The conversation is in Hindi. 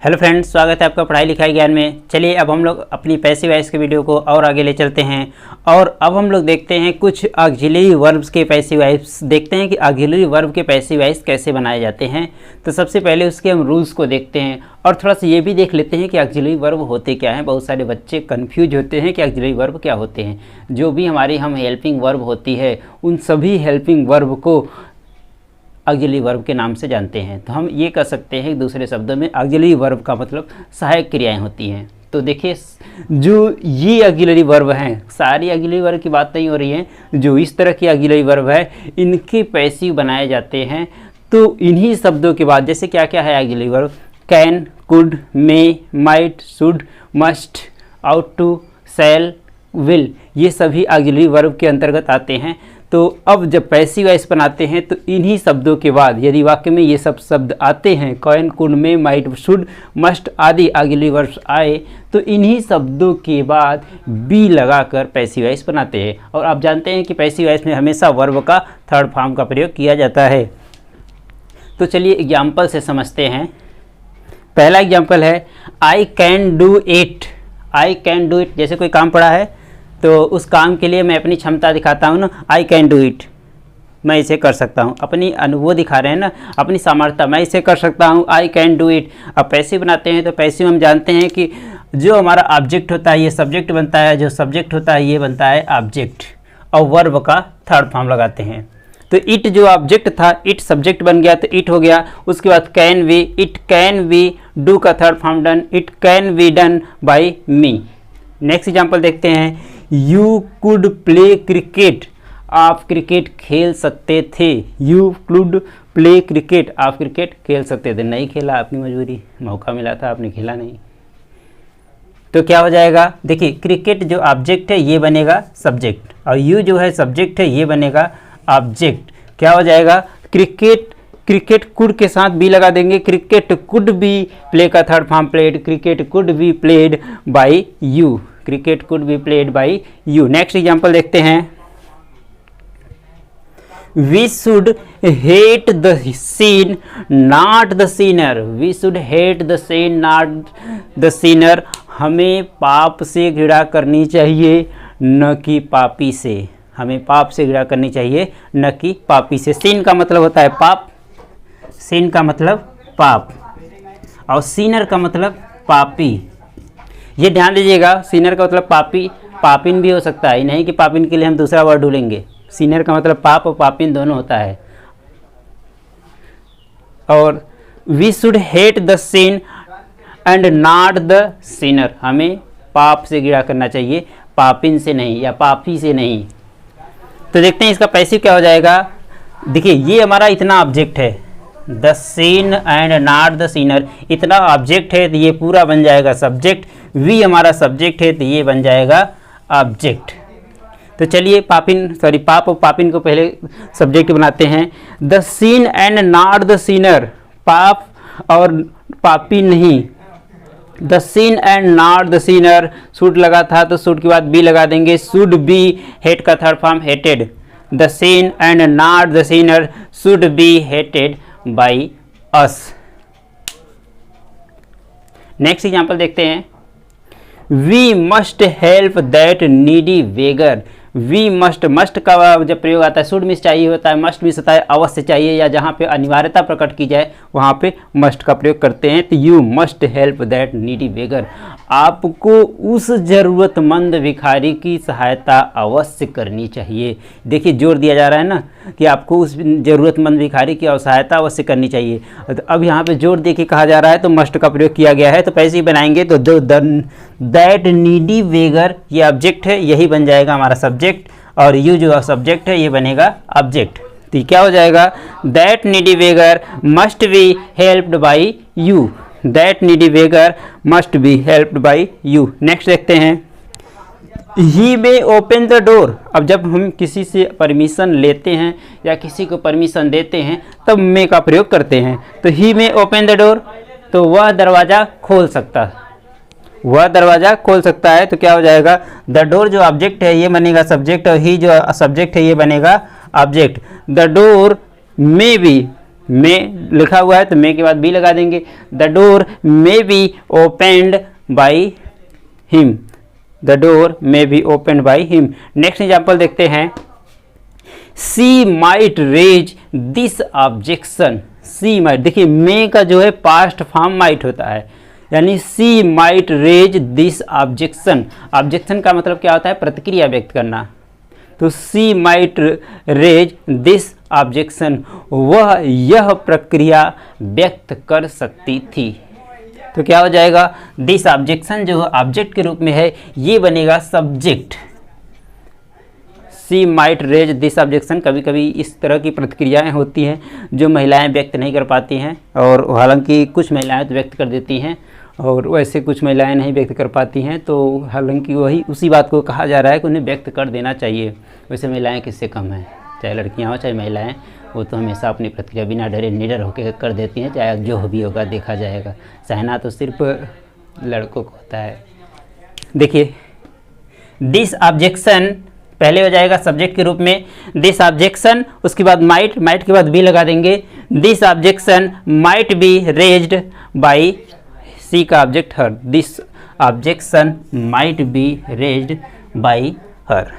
हेलो फ्रेंड्स, स्वागत है आपका पढ़ाई लिखाई ज्ञान में। चलिए अब हम लोग अपनी पैसिव वॉइस के वीडियो को और आगे ले चलते हैं और अब हम लोग देखते हैं कुछ ऑक्सिलरी वर्ब्स के पैसिव वॉइस। देखते हैं कि ऑक्सिलरी वर्ब के पैसिव वॉइस कैसे बनाए जाते हैं। तो सबसे पहले उसके हम रूल्स को देखते हैं और थोड़ा सा ये भी देख लेते हैं कि ऑक्सिलरी वर्ब होते क्या हैं। बहुत सारे बच्चे कन्फ्यूज होते हैं कि ऑक्सिलरी वर्ब क्या होते हैं। जो भी हमारी हम हेल्पिंग वर्ब होती है उन सभी हेल्पिंग वर्ब को ऑक्सिलरी वर्ब के नाम से जानते हैं। तो हम ये कह सकते हैं दूसरे शब्दों में ऑक्सिलरी वर्ब का मतलब सहायक क्रियाएं होती हैं। तो देखिए जो ये ऑक्सिलरी वर्ब हैं, सारी ऑक्सिलरी वर्ब की बात नहीं हो रही है, जो इस तरह की ऑक्सिलरी वर्ब है इनके पैसिव बनाए जाते हैं। तो इन्हीं शब्दों के बाद जैसे क्या क्या है auxiliary verb, can, could, may, might, should, must, ought to, shall, will, ये सभी ऑक्सिलरी वर्ब के अंतर्गत आते हैं। तो अब जब पैसिव वॉइस बनाते हैं तो इन्हीं शब्दों के बाद यदि वाक्य में ये सब शब्द आते हैं, can, could, may, might, should, must आदि ऑक्सिलरी वर्ब्स आए तो इन्हीं शब्दों के बाद बी लगाकर पैसिव वॉइस बनाते हैं। और आप जानते हैं कि पैसिव वॉइस में हमेशा वर्ब का थर्ड फॉर्म का प्रयोग किया जाता है। तो चलिए एग्जाम्पल से समझते हैं। पहला एग्जाम्पल है I can do it. I can do it, जैसे कोई काम पड़ा है तो उस काम के लिए मैं अपनी क्षमता दिखाता हूँ ना, आई कैन डू इट, मैं इसे कर सकता हूँ। अपनी वो दिखा रहे हैं ना, अपनी सामर्थ्य, मैं इसे कर सकता हूँ, आई कैन डू इट। अब पैसिव बनाते हैं तो पैसिव हम जानते हैं कि जो हमारा ऑब्जेक्ट होता है ये सब्जेक्ट बनता है, जो सब्जेक्ट होता है ये बनता है ऑब्जेक्ट, और वर्ब का थर्ड फॉर्म लगाते हैं। तो इट जो ऑब्जेक्ट था, इट सब्जेक्ट बन गया तो इट हो गया। उसके बाद can we, it can we do का third form done, it can we done by me. Next example देखते हैं, यू कुड प्ले क्रिकेट। आप क्रिकेट खेल सकते थे। यू कुड प्ले क्रिकेट, आप क्रिकेट खेल सकते थे। नहीं खेला, अपनी मजबूरी, मौका मिला था आपने खेला नहीं। तो क्या हो जाएगा, देखिए क्रिकेट जो ऑब्जेक्ट है ये बनेगा सब्जेक्ट और यू जो है सब्जेक्ट है ये बनेगा ऑब्जेक्ट। क्या हो जाएगा, क्रिकेट, क्रिकेट कुड के साथ बी लगा देंगे, क्रिकेट कुड बी, प्ले का third form played, cricket could be played by you, cricket could be played by you. Next example देखते हैं, we should hate the sin not the sinner. We should hate the sin not the sinner. हमें पाप से घृणा करनी चाहिए न कि पापी से। हमें पाप से घृणा करनी चाहिए न कि पापी से। सीन का मतलब होता है पाप, सीन का मतलब पाप और सीनर का मतलब पापी। ये ध्यान दीजिएगा, सीनर का मतलब पापी, पापिन भी हो सकता है, नहीं कि पापिन के लिए हम दूसरा वर्ड ढूंढेंगे। सीनर का मतलब पाप और पापिन दोनों होता है। और we should hate the sin and not the sinner. हमें पाप से घृणा करना चाहिए, पापिन से नहीं या पापी से नहीं। तो देखते हैं इसका पैसिव क्या हो जाएगा। देखिए ये हमारा इतना ऑब्जेक्ट है, the sin and not the sinner, इतना ऑब्जेक्ट है तो ये पूरा बन जाएगा सब्जेक्ट। वी हमारा सब्जेक्ट है तो ये बन जाएगा ऑब्जेक्ट। तो चलिए पाप और पापिन को पहले सब्जेक्ट बनाते हैं। The sin and not the sinner, पाप और पापी नहीं। The sin and not the sinner, should लगा था तो शुड के बाद बी लगा देंगे, शुड बी, हेट का third form hated. The sin and not the sinner should be hated by us. Next example देखते हैं, we must help that needy beggar. We must, must का जब प्रयोग आता है, शुड मिस चाहिए होता है, मस्ट मिस होता है अवश्य चाहिए, या जहाँ पे अनिवार्यता प्रकट की जाए वहाँ पे मस्ट का प्रयोग करते हैं। तो you must help that needy beggar, आपको उस ज़रूरतमंद भिखारी की सहायता अवश्य करनी चाहिए। देखिए जोर दिया जा रहा है ना कि आपको उस ज़रूरतमंद भिखारी की सहायता अवश्य करनी चाहिए। तो अब यहाँ पे जोर दे के कहा जा रहा है तो मस्ट का प्रयोग किया गया है। तो पैसे बनाएंगे तो दैट नीडी बेगर ये ऑब्जेक्ट है, यही बन जाएगा हमारा सब्जेक्ट, और यू जो सब्जेक्ट है ये बनेगा ऑब्जेक्ट। तो क्या हो जाएगा, that needy beggar must be helped bye you. That needy beggar must be helped bye you. Next देखते हैं, ही मे ओपन द डोर। अब जब हम किसी से परमिशन लेते हैं या किसी को परमिशन देते हैं तब मे का प्रयोग करते हैं। तो ही मे ओपन द डोर, तो वह दरवाज़ा खोल सकता है, वह दरवाज़ा खोल सकता है। तो क्या हो जाएगा, द डोर जो ऑब्जेक्ट है ये बनेगा सब्जेक्ट और ही जो सब्जेक्ट है ये बनेगा object. The door may be, may लिखा हुआ है तो मे के बाद बी लगा देंगे। The door may be opened by him, the door may be opened by him. Next example देखते हैं, she might raise this objection, she might, देखिए मे का जो है पास्ट फॉर्म माइट होता है, यानी she might raise this objection. Objection का मतलब क्या होता है, प्रतिक्रिया व्यक्त करना। तो she might raise this objection, वह यह प्रक्रिया व्यक्त कर सकती थी। तो क्या हो जाएगा, दिस ऑब्जेक्शन जो ऑब्जेक्ट के रूप में है ये बनेगा subject. She might raise this objection, कभी कभी इस तरह की प्रतिक्रियाएं होती हैं जो महिलाएं व्यक्त नहीं कर पाती हैं, और हालांकि कुछ महिलाएं तो व्यक्त कर देती हैं और वैसे कुछ महिलाएं नहीं व्यक्त कर पाती हैं। तो हालांकि वही उसी बात को कहा जा रहा है कि उन्हें व्यक्त कर देना चाहिए। वैसे महिलाएं किससे कम हैं, चाहे लड़कियां हो चाहे महिलाएं, वो तो हमेशा अपनी प्रतिक्रिया बिना डरे निडर होकर कर देती हैं, चाहे जो भी होगा देखा जाएगा। सहना तो सिर्फ लड़कों को होता है। देखिए दिस ऑब्जेक्शन पहले हो जाएगा सब्जेक्ट के रूप में, दिस ऑब्जेक्शन, उसके बाद माइट, माइट के बाद बी लगा देंगे। This objection might be raised by, she का object her, this objection might be raised by her.